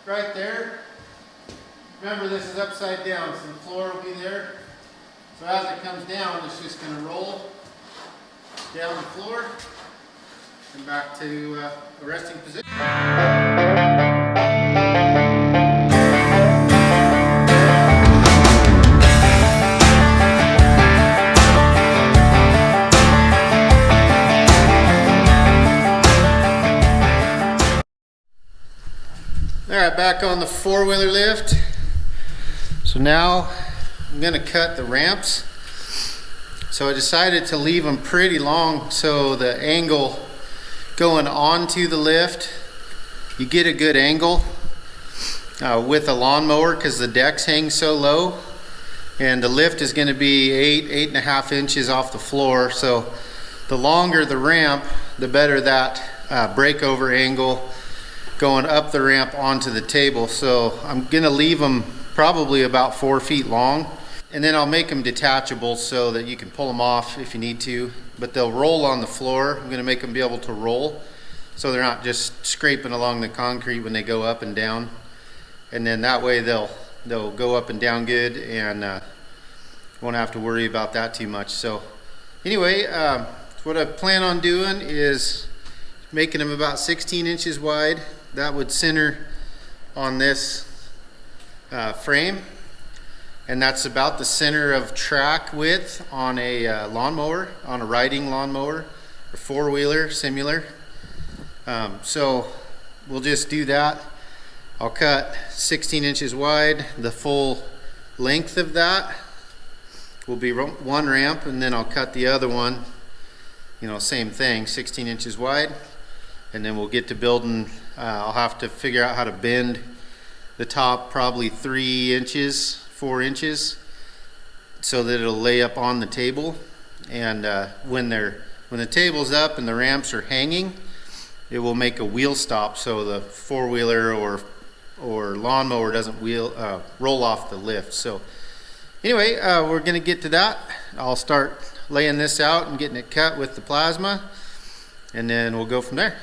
right there. Remember, this is upside down, so the floor will be there. So as it comes down, it's just going to roll down the floor and back to a resting position. Alright, back on the four-wheeler lift. So now I'm going to cut the ramps. So I decided to leave them pretty long so the angle going onto the lift, you get a good angle with a lawnmower because the decks hang so low. And the lift is going to be 8.5 inches off the floor. So the longer the ramp, the better that breakover angle going up the ramp onto the table. So I'm gonna leave them probably about 4 feet long, and then I'll make them detachable so that you can pull them off if you need to, but they'll roll on the floor. I'm gonna make them be able to roll so they're not just scraping along the concrete when they go up and down, and then that way they'll go up and down good, and won't have to worry about that too much. So anyway, what I plan on doing is making them about 16 inches wide. That would center on this frame, and that's about the center of track width on a lawnmower, on a riding lawnmower or four-wheeler similar. So we'll just do that. I'll cut 16 inches wide. The full length of that will be one ramp, and then I'll cut the other one, you know, same thing, 16 inches wide. And then we'll get to building. I'll have to figure out how to bend the top probably 3 inches, 4 inches, so that it'll lay up on the table. And when the table's up and the ramps are hanging, it will make a wheel stop so the four-wheeler or lawnmower doesn't roll off the lift. So anyway, we're gonna get to that. I'll start laying this out and getting it cut with the plasma, and then we'll go from there.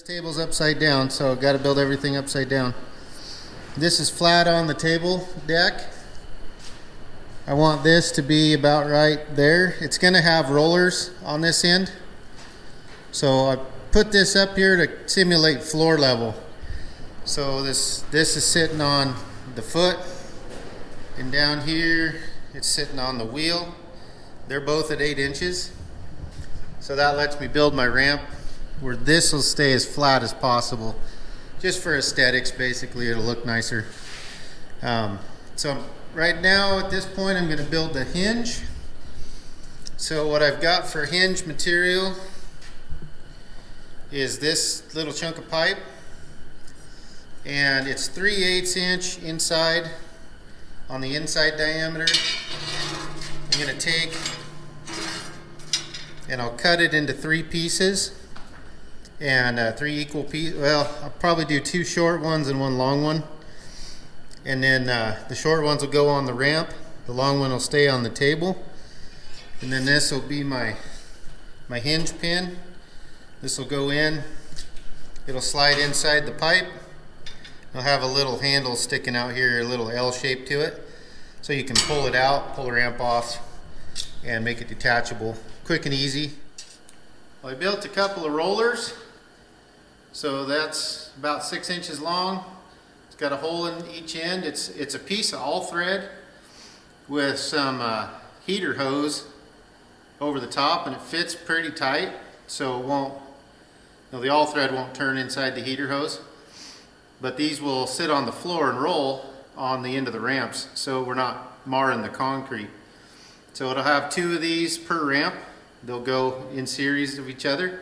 Table's upside down, so I've got to build everything upside down. This is flat on the table deck. I want this to be about right there. It's going to have rollers on this end, so I put this up here to simulate floor level. So this is sitting on the foot, and down here it's sitting on the wheel. They're both at 8 inches, so that lets me build my ramp where this will stay as flat as possible, just for aesthetics. Basically, it'll look nicer. So right now at this point I'm going to build the hinge. So what I've got for hinge material is this little chunk of pipe, and it's 3/8 inch inside on the inside diameter. I'm going to take and I'll cut it into 3 pieces, and 3 equal pieces. Well, I'll probably do 2 short ones and 1 long one, and then the short ones will go on the ramp, the long one will stay on the table, and then this will be my hinge pin. This will go in, it'll slide inside the pipe. It'll have a little handle sticking out here, a little L shape to it, so you can pull it out, pull the ramp off, and make it detachable. Quick and easy. Well, I built a couple of rollers, so that's about 6 inches long. It's got a hole in each end. It's a piece of all thread with some heater hose over the top, and it fits pretty tight, so it won't, the all thread won't turn inside the heater hose. But these will sit on the floor and roll on the end of the ramps, so we're not marring the concrete. So it'll have 2 of these per ramp. They'll go in series of each other,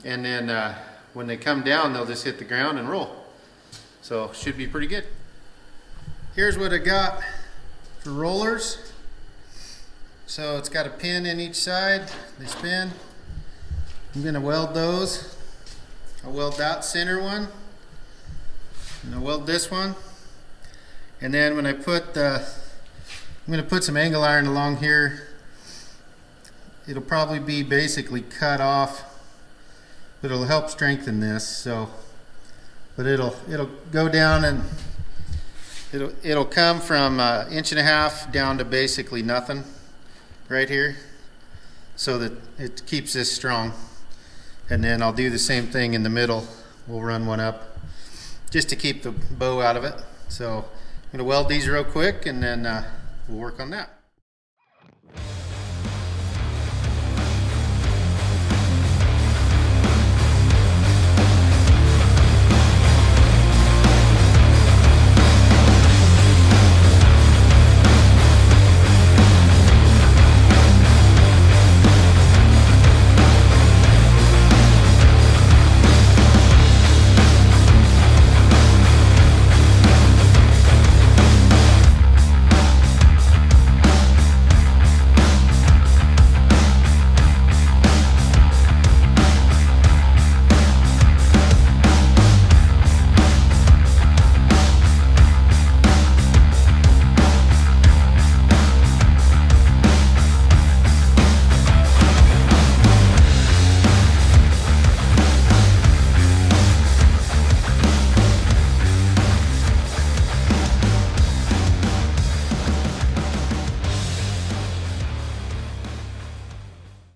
and then when they come down, they'll just hit the ground and roll. So should be pretty good. Here's what I got for rollers. So it's got a pin in each side, they spin. I'm going to weld those. I'll weld that center one, and I'll weld this one, and then when I put I'm going to put some angle iron along here. It'll probably be basically cut off, but it'll help strengthen this. So, but it'll go down, and it'll come from 1.5 inches down to basically nothing right here, so that it keeps this strong. And then I'll do the same thing in the middle. We'll run one up just to keep the bow out of it. So I'm going to weld these real quick, and then we'll work on that.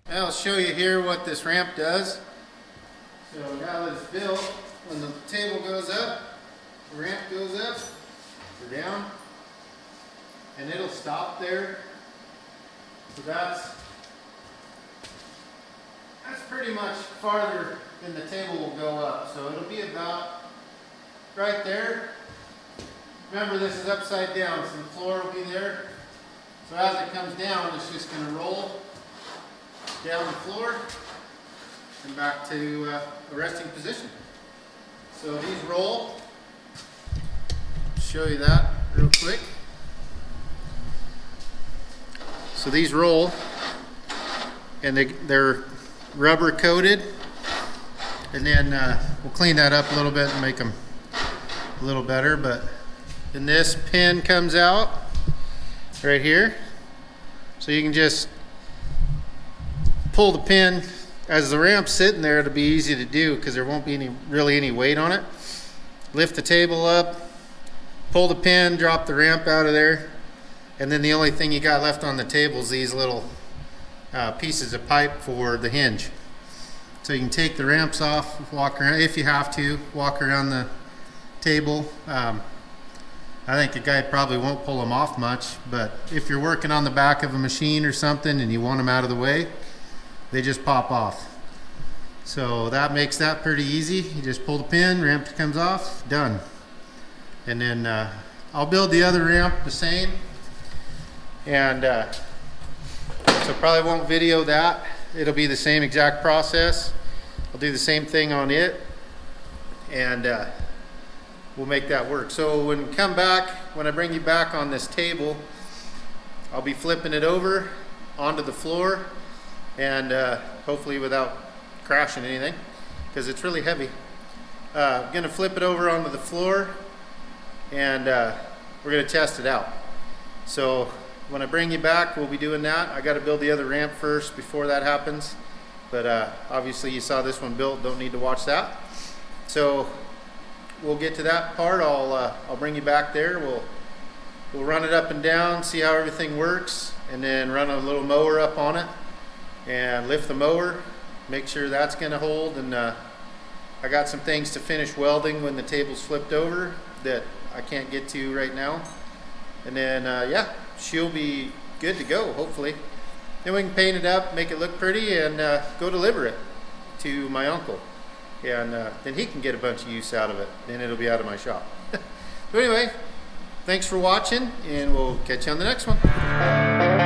I'll show you here what this ramp does. So now that it's built, when the table goes up, the ramp goes up or down, and it'll stop there. So that's pretty much farther than the table will go up. So it'll be about right there. Remember, this is upside down, so the floor will be there. So as it comes down, it's just going to roll down the floor and back to a resting position. So these roll. Show you that real quick. So these roll, and they're rubber coated, and then we'll clean that up a little bit and make them a little better. But then this pin comes out right here, so you can just pull the pin. As the ramp's sitting there, it'll be easy to do because there won't be really any weight on it. Lift the table up, pull the pin, drop the ramp out of there, and then the only thing you got left on the table is these little pieces of pipe for the hinge. So you can take the ramps off, walk around, if you have to, walk around the table. I think the guy probably won't pull them off much, but if you're working on the back of a machine or something and you want them out of the way, they just pop off. So that makes that pretty easy. You just pull the pin, ramp comes off, done. And then I'll build the other ramp the same, and so probably won't video that. It'll be the same exact process. I'll do the same thing on it, and we'll make that work. So when we come back, when I bring you back on this table, I'll be flipping it over onto the floor, and hopefully without crashing anything, because it's really heavy. I'm gonna flip it over onto the floor, and we're gonna test it out. So when I bring you back, we'll be doing that. I gotta build the other ramp first before that happens, but obviously you saw this one built, don't need to watch that. So we'll get to that part. I'll bring you back there. We'll run it up and down, see how everything works, and then run a little mower up on it and lift the mower, make sure that's gonna hold. And I got some things to finish welding when the table's flipped over that I can't get to right now. And then yeah, she'll be good to go, hopefully. Then we can paint it up, make it look pretty, and go deliver it to my uncle. And then he can get a bunch of use out of it. Then it'll be out of my shop. So anyway, thanks for watching, and we'll catch you on the next one.